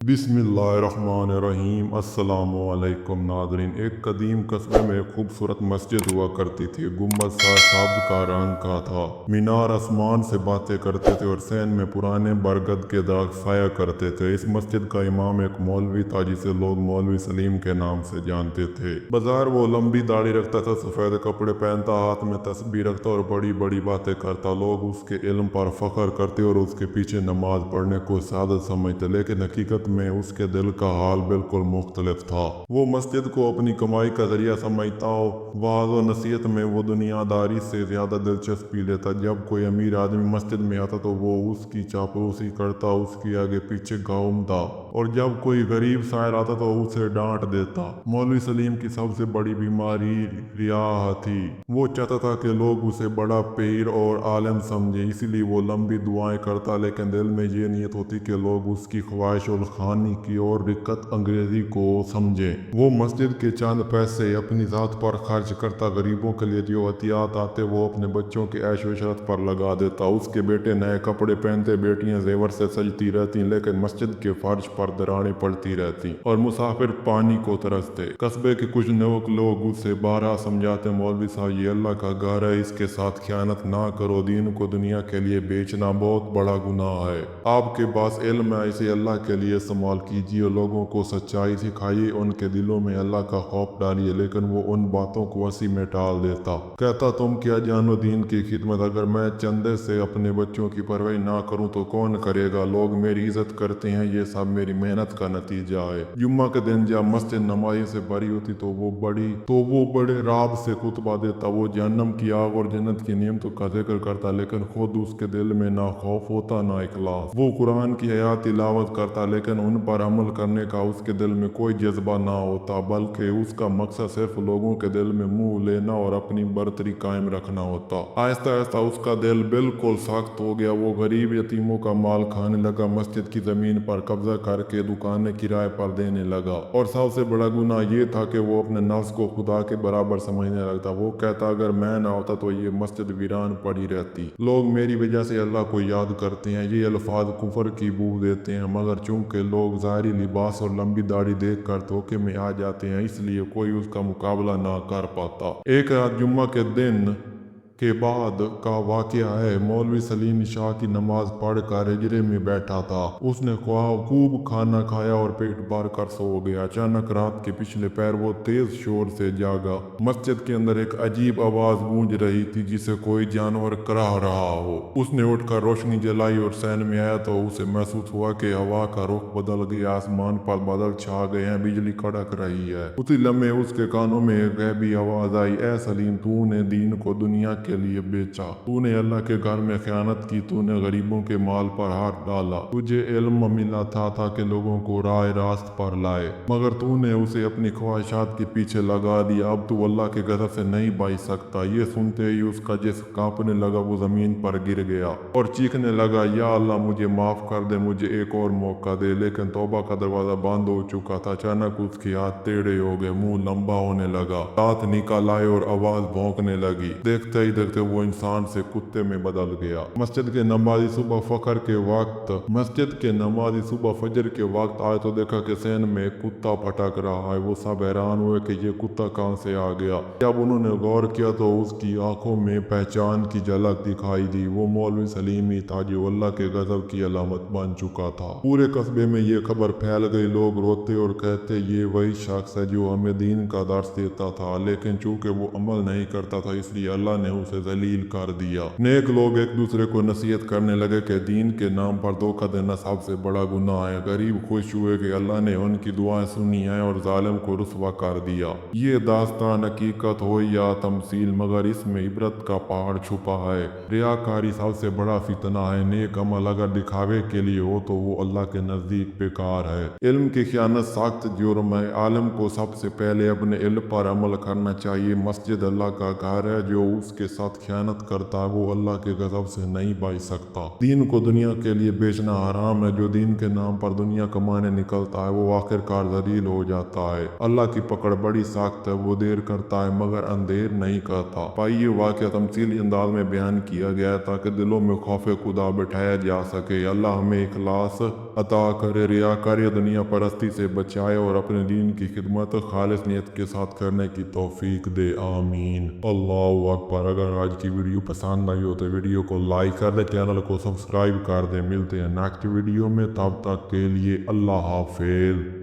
बिस्मिल्लाहिर्रहमानिर्रहीम। अस्सलामुअलैकुम नाज़रीन। एक कदीम कस्बे में एक खूबसूरत मस्जिद हुआ करती थी। गुम्बद साहब का रंग का था, मीनार आसमान से बातें करते थे और सैन में पुराने बरगद के दरख्त साया करते थे। इस मस्जिद का इमाम एक मौलवी था जिसे लोग मौलवी सलीम के नाम से जानते थे। बाजार वो लंबी दाढ़ी रखता था, सफ़ेद कपड़े पहनता, हाथ में तस्बीह रखता और बड़ी बड़ी बातें करता। लोग उसके इल्म पर फख्र करते और उसके पीछे नमाज पढ़ने को सादत समझते, लेकिन हकीकत में उसके दिल का हाल बिल्कुल मुख्तलिफ था। वो मस्जिद को अपनी कमाई का जरिया समझता हो। वाज़ व नसीहत में वो दुनियादारी से ज्यादा दिलचस्पी लेता। जब कोई अमीर आदमी मस्जिद में आता तो वो उसकी चापलूसी करता, उसके आगे पीछे घूमता, और जब कोई गरीब शायर आता तो उसे डांट देता। मौलवी सलीम की सबसे बड़ी बीमारी रियाह थी। वो चाहता था कि लोग उसे बड़ा पीर और आलिम समझे, इसीलिए वो लंबी दुआएं करता, लेकिन दिल में ये नीयत होती कि लोग उसकी ख्वाहिश और खानी की और रिक्कत अंग्रेजी को समझे। वो मस्जिद के चंद पैसे अपनी ज़ात पर खर्च करता, गरीबों के लिए जो हथियात आते वो अपने बच्चों के ऐश व इशरत पर लगा देता। उसके बेटे नए कपड़े पहनते, बेटियां जेवर से सजती रहती, लेकिन मस्जिद के फर्श पर दरारें पड़ती रहती और मुसाफिर पानी को तरसते। कस्बे के कुछ नेक लोग उसे बारहा समझाते, मौलवी साहब ये अल्लाह का घर है, इसके साथ खयानत ना करो, दीन को दुनिया के लिए बेचना बहुत बड़ा गुनाह है। आपके पास इल्म है, इसे अल्लाह के लिए इस्तेमाल कीजिए, लोगों को सच्चाई सिखाइए, उनके दिलों में अल्लाह का खौफ डालिए। लेकिन वो उन बातों को वसी में टाल देता, कहता तुम क्या जानो दीन की खिदमत, अगर मैं चंदे से अपने बच्चों की परवरिश ना करूं तो कौन करेगा, लोग मेरी इज्जत करते हैं, ये सब मेरी मेहनत का नतीजा है। जुम्मा के दिन जब मस्जिद नमाज़ी से भरी होती तो वो बड़े राब से खुतबा देता। वो जहन्नम की आग और जन्नत की नेमतों का जिक्र करता, लेकिन खुद उसके दिल में ना खौफ होता ना इखलास। वो कुरान की आयत तिलावत करता, लेकिन उन पर अमल करने का उसके दिल में कोई जज्बा ना होता, बल्कि उसका मकसद सिर्फ लोगों के दिल में मुंह लेना और अपनी बरतरी कायम रखना होता। आहिस्ता आहिस्ता उसका दिल बिल्कुल सख्त हो गया। वो गरीब यतीमों का माल खाने लगा, मस्जिद की जमीन पर कब्जा करके दुकानें किराए पर देने लगा, और सबसे बड़ा गुनाह ये था कि वो अपने नफ्स को खुदा के बराबर समझने लगता। वो कहता अगर मैं ना होता तो ये मस्जिद वीरान पड़ी रहती, लोग मेरी वजह से अल्लाह को याद करते हैं। ये अल्फाज कुफर की बू देते हैं, मगर चूंकि लोग ज़ाहिरी लिबास और लंबी दाढ़ी देख कर धोखे में आ जाते हैं, इसलिए कोई उसका मुकाबला ना कर पाता। एक रात जुम्मा के दिन के बाद का वाकया है। मौलवी सलीम शाह की नमाज पढ़ कर हिजरे में बैठा था। उसने खूब खाना खाया और पेट भर कर सो गया। अचानक रात के पिछले पैर वो तेज शोर से जागा। मस्जिद के अंदर एक अजीब आवाज गूंज रही थी, जिसे कोई जानवर कराह रहा हो। उसने उठकर रोशनी जलाई और सैन में आया तो उसे महसूस हुआ कि हवा का रुख बदल गया, आसमान पर बादल छा गए हैं, बिजली कड़क रही है। उसी लम्हे उसके कानों में एक गहरी आवाज आई, ए सलीम, तूने दीन को दुनिया के लिए बेचा, तूने अल्लाह के घर में खयानत की, तूने गरीबों के माल पर हाथ डाला। तुझे इल्म मिला था ताकि लोगों को राह रास्त पर लाए, मगर तूने उसे अपनी ख्वाहिशात के पीछे लगा दिया। अब तू अल्लाह के गज़ब से नहीं बच सकता। ये सुनते ही उसका जिस्म कांपने लगा। वो जमीन पर गिर गया और चीखने लगा, या अल्लाह, मुझे माफ कर दे, मुझे एक और मौका दे। लेकिन तौबा का दरवाजा बंद हो चुका था। अचानक उसके हाथ टेढ़े हो गए, मुंह लंबा होने लगा, दांत निकल आए और आवाज भौंकने लगी। देखते ही देखते वो इंसान से कुत्ते में बदल गया। मस्जिद के नमाजी सुबह फजर के वक्त आए तो देखा कि सैन में एक कुत्ता भटक रहा है। वो सब हैरान हुए कि ये कुत्ता कहाँ से आ गया। जब उन्होंने गौर किया तो उसकी आंखों में पहचान की झलक दिखाई दी। वो मौलवी सलीम ही था जो अल्लाह के गजब की अलामत बन चुका था। पूरे कस्बे में ये खबर फैल गई। लोग रोते और कहते ये वही शख्स है जो हमें दीन का दर्स देता था, लेकिन चूंकि वो अमल नहीं करता था इसलिए अल्लाह ने उसे जलील कर दिया। नेक लोग एक दूसरे को नसीहत करने लगे कि दीन के नाम पर धोखा देना सबसे बड़ा गुनाह है। गरीब खुश हुए कि अल्लाह ने उनकी दुआएं सुनी है और जालिम को रुसवा कर दिया। ये दास्तान हकीकत हो या तमसील, मगर इसमें इबरत का पहाड़ छुपा है। रियाकारी सबसे बड़ा फितना है। नेक अमल अगर दिखावे के लिए हो तो वो अल्लाह के नजदीक बेकार है। इल्म की खयानत सख्त जुर्म है। आलिम को सबसे पहले अपने इल्म पर अमल करना चाहिए। मस्जिद अल्लाह का घर है जो उसके साथ खयानत करता है वो अल्लाह के गज़ब से नहीं बच सकता। दीन को दुनिया के लिए बेचना हराम है। जो दीन के नाम पर दुनिया कमाने निकलता है वो आखिरकार जलील हो जाता है। अल्लाह की पकड़ बड़ी सख्त है, वो देर करता है मगर अंधेर नहीं करता। पाइए वाक़या तमसीली अंदाज में बयान किया गया है ताकि दिलों में खौफ खुदा बिठाया जा सके। अल्लाह हमें इखलास अता करे, रियाकारी दुनिया परस्ती से बचाए और अपने दीन की खिदमत खालिस नियत के साथ करने की तौफीक दे। आमीन। अल्लाहु अकबर। अगर आज की वीडियो पसंद आई हो तो वीडियो को लाइक कर दे, चैनल को सब्सक्राइब कर दे। मिलते हैं नेक्स्ट वीडियो में, तब तक के लिए अल्लाह हाफिज़।